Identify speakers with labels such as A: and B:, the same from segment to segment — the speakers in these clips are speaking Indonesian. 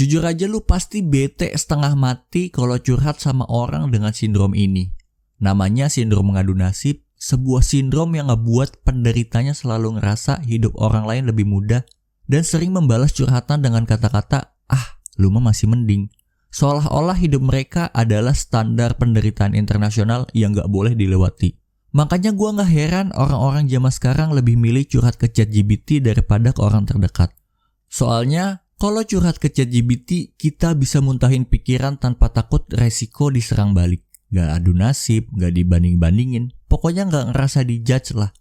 A: Jujur aja lu pasti bete setengah mati kalau curhat sama orang dengan sindrom ini. Namanya sindrom mengadu nasib, sebuah sindrom yang ngebuat penderitanya selalu ngerasa hidup orang lain lebih mudah dan sering membalas curhatan dengan kata-kata, lu mah masih mending. Seolah-olah hidup mereka adalah standar penderitaan internasional yang gak boleh dilewati. Makanya gue gak heran orang-orang zaman sekarang lebih milih curhat ke ChatGPT daripada ke orang terdekat. Soalnya, kalau curhat ke ChatGPT, kita bisa muntahin pikiran tanpa takut resiko diserang balik. Gak adu nasib, gak dibanding-bandingin. Pokoknya gak ngerasa dijudge lah.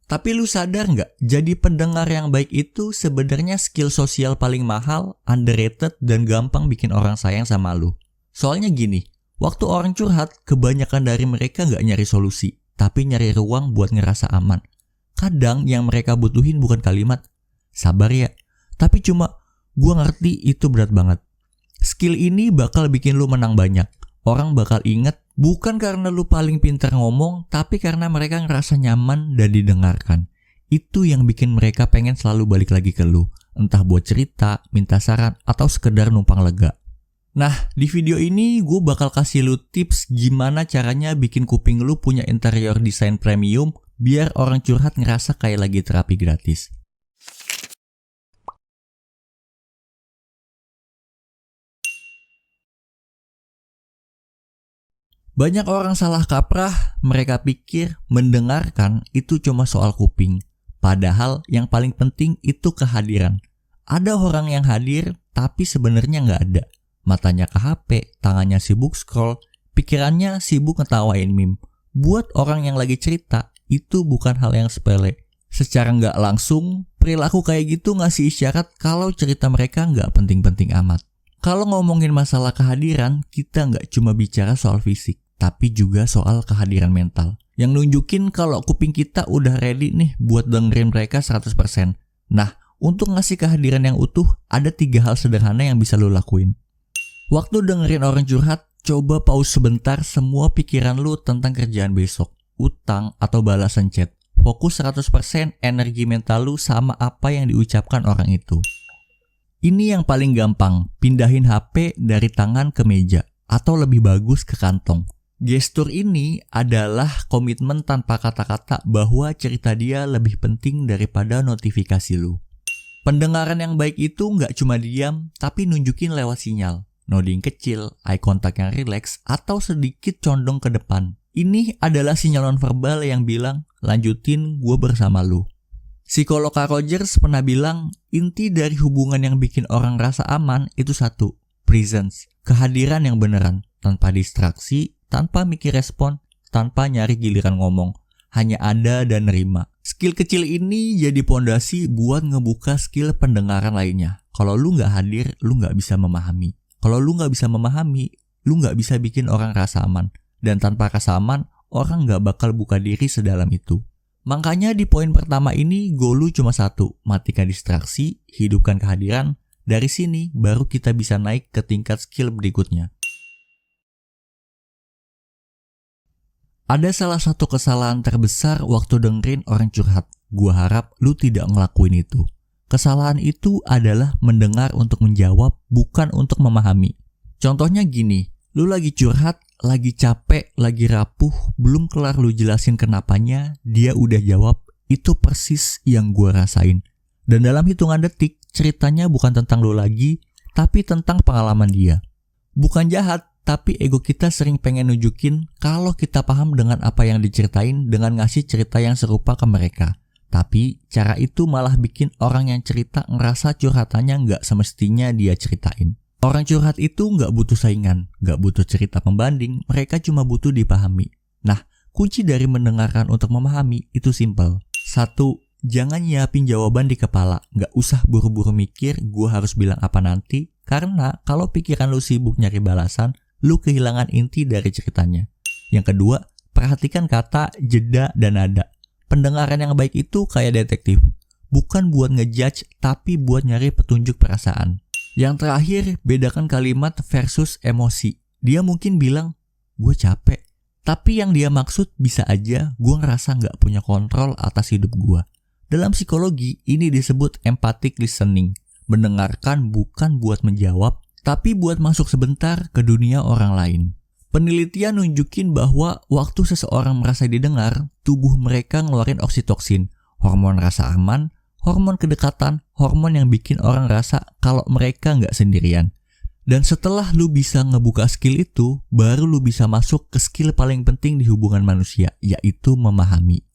A: Tapi lu sadar gak? Jadi pendengar yang baik itu sebenarnya skill sosial paling mahal, underrated, dan gampang bikin orang sayang sama lu. Soalnya gini, waktu orang curhat, kebanyakan dari mereka gak nyari solusi, tapi nyari ruang buat ngerasa aman. Kadang yang mereka butuhin bukan kalimat, sabar ya, tapi cuma, gue ngerti itu berat banget. Skill ini bakal bikin lu menang banyak. Orang bakal inget bukan karena lu paling pintar ngomong, tapi karena mereka ngerasa nyaman dan didengarkan. Itu yang bikin mereka pengen selalu balik lagi ke lu. Entah buat cerita, minta saran, atau sekedar numpang lega. Nah, di video ini gue bakal kasih lu tips gimana caranya bikin kuping lu punya interior design premium biar orang curhat ngerasa kayak lagi terapi gratis. Banyak orang salah kaprah, mereka pikir mendengarkan itu cuma soal kuping. Padahal yang paling penting itu kehadiran. Ada orang yang hadir tapi sebenarnya nggak ada. Matanya ke HP, tangannya sibuk scroll, pikirannya sibuk ngetawain meme. Buat orang yang lagi cerita, itu bukan hal yang sepele. Secara nggak langsung, perilaku kayak gitu ngasih isyarat kalau cerita mereka nggak penting-penting amat. Kalau ngomongin masalah kehadiran, kita nggak cuma bicara soal fisik, tapi juga soal kehadiran mental. Yang nunjukin kalau kuping kita udah ready nih buat dengerin mereka 100%. Nah, untuk ngasih kehadiran yang utuh, ada 3 hal sederhana yang bisa lo lakuin. Waktu dengerin orang curhat, coba pause sebentar semua pikiran lu tentang kerjaan besok, utang, atau balasan chat. Fokus 100% energi mental lu sama apa yang diucapkan orang itu. Ini yang paling gampang, pindahin HP dari tangan ke meja, atau lebih bagus ke kantong. Gestur ini adalah komitmen tanpa kata-kata bahwa cerita dia lebih penting daripada notifikasi lu. Pendengaran yang baik itu nggak cuma diam, tapi nunjukin lewat sinyal. Nodding kecil, eye contact yang rileks, atau sedikit condong ke depan. Ini adalah sinyal nonverbal yang bilang, lanjutin gue bersama lu. Psikolog Carl Rogers pernah bilang, inti dari hubungan yang bikin orang rasa aman itu satu, presence, kehadiran yang beneran, tanpa distraksi, tanpa mikir respon, tanpa nyari giliran ngomong, hanya ada dan nerima. Skill kecil ini jadi pondasi buat ngebuka skill pendengaran lainnya. Kalau lu nggak hadir, lu nggak bisa memahami. Kalau lu nggak bisa memahami, lu nggak bisa bikin orang rasa aman. Dan tanpa rasa aman, orang nggak bakal buka diri sedalam itu. Makanya di poin pertama ini, goal lu cuma satu, matikan distraksi, hidupkan kehadiran. Dari sini, baru kita bisa naik ke tingkat skill berikutnya. Ada salah satu kesalahan terbesar waktu dengerin orang curhat. Gua harap lu tidak ngelakuin itu. Kesalahan itu adalah mendengar untuk menjawab, bukan untuk memahami. Contohnya gini, lu lagi curhat, lagi capek, lagi rapuh, belum kelar lu jelasin kenapanya, dia udah jawab, itu persis yang gua rasain. Dan dalam hitungan detik, ceritanya bukan tentang lu lagi, tapi tentang pengalaman dia. Bukan jahat, tapi ego kita sering pengen nunjukin kalau kita paham dengan apa yang diceritain dengan ngasih cerita yang serupa ke mereka. Tapi cara itu malah bikin orang yang cerita ngerasa curhatannya nggak semestinya dia ceritain. Orang curhat itu nggak butuh saingan, nggak butuh cerita pembanding, mereka cuma butuh dipahami. Nah, kunci dari mendengarkan untuk memahami itu simple. 1. Jangan nyiapin jawaban di kepala, nggak usah buru-buru mikir gue harus bilang apa nanti, karena kalau pikiran lu sibuk nyari balasan, lu kehilangan inti dari ceritanya. Yang kedua, perhatikan kata, jeda, dan nada. Pendengaran yang baik itu kayak detektif. Bukan buat ngejudge, tapi buat nyari petunjuk perasaan. Yang terakhir, bedakan kalimat versus emosi. Dia mungkin bilang, gue capek. Tapi yang dia maksud bisa aja, gue ngerasa gak punya kontrol atas hidup gue. Dalam psikologi, ini disebut empathic listening. Mendengarkan bukan buat menjawab, tapi buat masuk sebentar ke dunia orang lain. Penelitian nunjukin bahwa waktu seseorang merasa didengar, tubuh mereka ngeluarin oksitoksin, hormon rasa aman, hormon kedekatan, hormon yang bikin orang rasa kalau mereka nggak sendirian. Dan setelah lu bisa ngebuka skill itu, baru lu bisa masuk ke skill paling penting di hubungan manusia, yaitu memahami.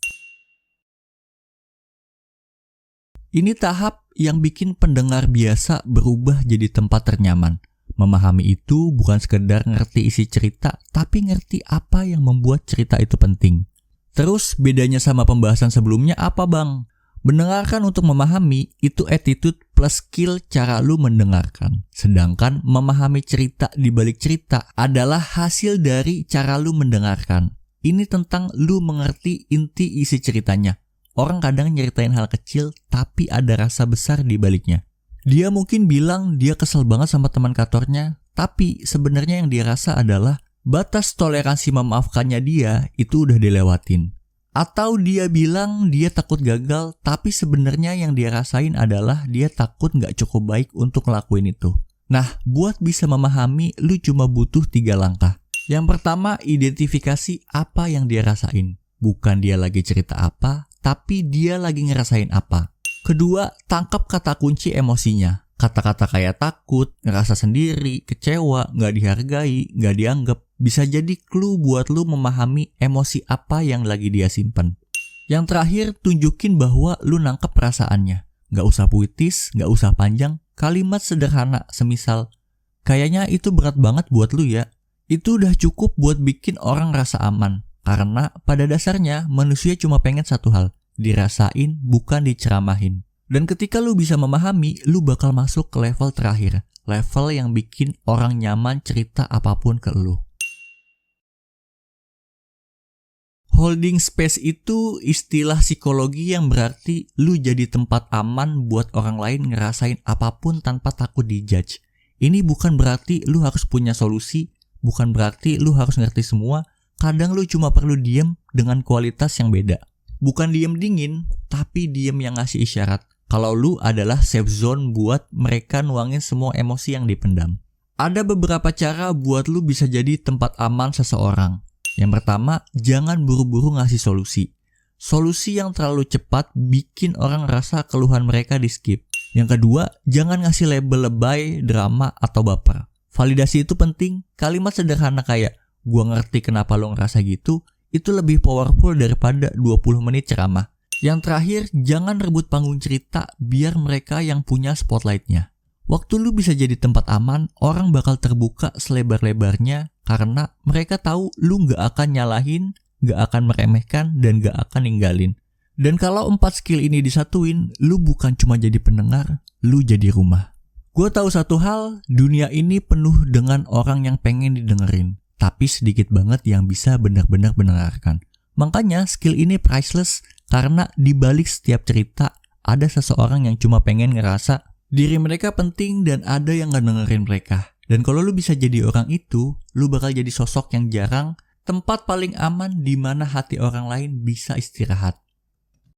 A: Ini tahap yang bikin pendengar biasa berubah jadi tempat ternyaman. Memahami itu bukan sekedar ngerti isi cerita, tapi ngerti apa yang membuat cerita itu penting. Terus bedanya sama pembahasan sebelumnya apa bang? Mendengarkan untuk memahami itu attitude plus skill cara lu mendengarkan. Sedangkan memahami cerita di balik cerita adalah hasil dari cara lu mendengarkan. Ini tentang lu mengerti inti isi ceritanya. Orang kadang nyeritain hal kecil tapi ada rasa besar di baliknya. Dia mungkin bilang dia kesel banget sama teman kantornya, tapi sebenarnya yang dia rasa adalah batas toleransi memaafkannya dia itu udah dilewatin. Atau dia bilang dia takut gagal, tapi sebenarnya yang dia rasain adalah dia takut gak cukup baik untuk ngelakuin itu. Nah, buat bisa memahami, lu cuma butuh 3 langkah. Yang pertama, identifikasi apa yang dia rasain. Bukan dia lagi cerita apa, tapi dia lagi ngerasain apa. Kedua, tangkap kata kunci emosinya. Kata-kata kayak takut, ngerasa sendiri, kecewa, gak dihargai, gak dianggap, bisa jadi clue buat lu memahami emosi apa yang lagi dia simpen. Yang terakhir, tunjukin bahwa lu nangkep perasaannya. Gak usah puitis, gak usah panjang, kalimat sederhana semisal, kayaknya itu berat banget buat lu ya. Itu udah cukup buat bikin orang rasa aman. Karena pada dasarnya manusia cuma pengen satu hal, dirasain bukan diceramahin. Dan ketika lu bisa memahami, lu bakal masuk ke level terakhir. Level yang bikin orang nyaman cerita apapun ke lu. Holding space itu istilah psikologi yang berarti lu jadi tempat aman buat orang lain ngerasain apapun tanpa takut dijudge. Ini bukan berarti lu harus punya solusi, bukan berarti lu harus ngerti semua. Kadang lu cuma perlu diem dengan kualitas yang beda. Bukan diem dingin, tapi diem yang ngasih isyarat kalau lu adalah safe zone buat mereka nuangin semua emosi yang dipendam. Ada beberapa cara buat lu bisa jadi tempat aman seseorang. Yang pertama, jangan buru-buru ngasih solusi. Solusi yang terlalu cepat bikin orang rasa keluhan mereka di skip. Yang kedua, jangan ngasih label lebay, drama, atau baper. Validasi itu penting. Kalimat sederhana kayak, gua ngerti kenapa lo ngerasa gitu, itu lebih powerful daripada 20 menit ceramah. Yang terakhir, jangan rebut panggung cerita biar mereka yang punya spotlightnya. Waktu lu bisa jadi tempat aman, orang bakal terbuka selebar-lebarnya karena mereka tahu lu gak akan nyalahin, gak akan meremehkan, dan gak akan ninggalin. Dan kalau 4 skill ini disatuin, lu bukan cuma jadi pendengar, lu jadi rumah. Gue tahu satu hal, dunia ini penuh dengan orang yang pengen didengerin, tapi sedikit banget yang bisa benar-benar mendengarkan. Makanya skill ini priceless karena di balik setiap cerita ada seseorang yang cuma pengen ngerasa diri mereka penting dan ada yang gak dengerin mereka. Dan kalau lu bisa jadi orang itu, lu bakal jadi sosok yang jarang, tempat paling aman di mana hati orang lain bisa istirahat.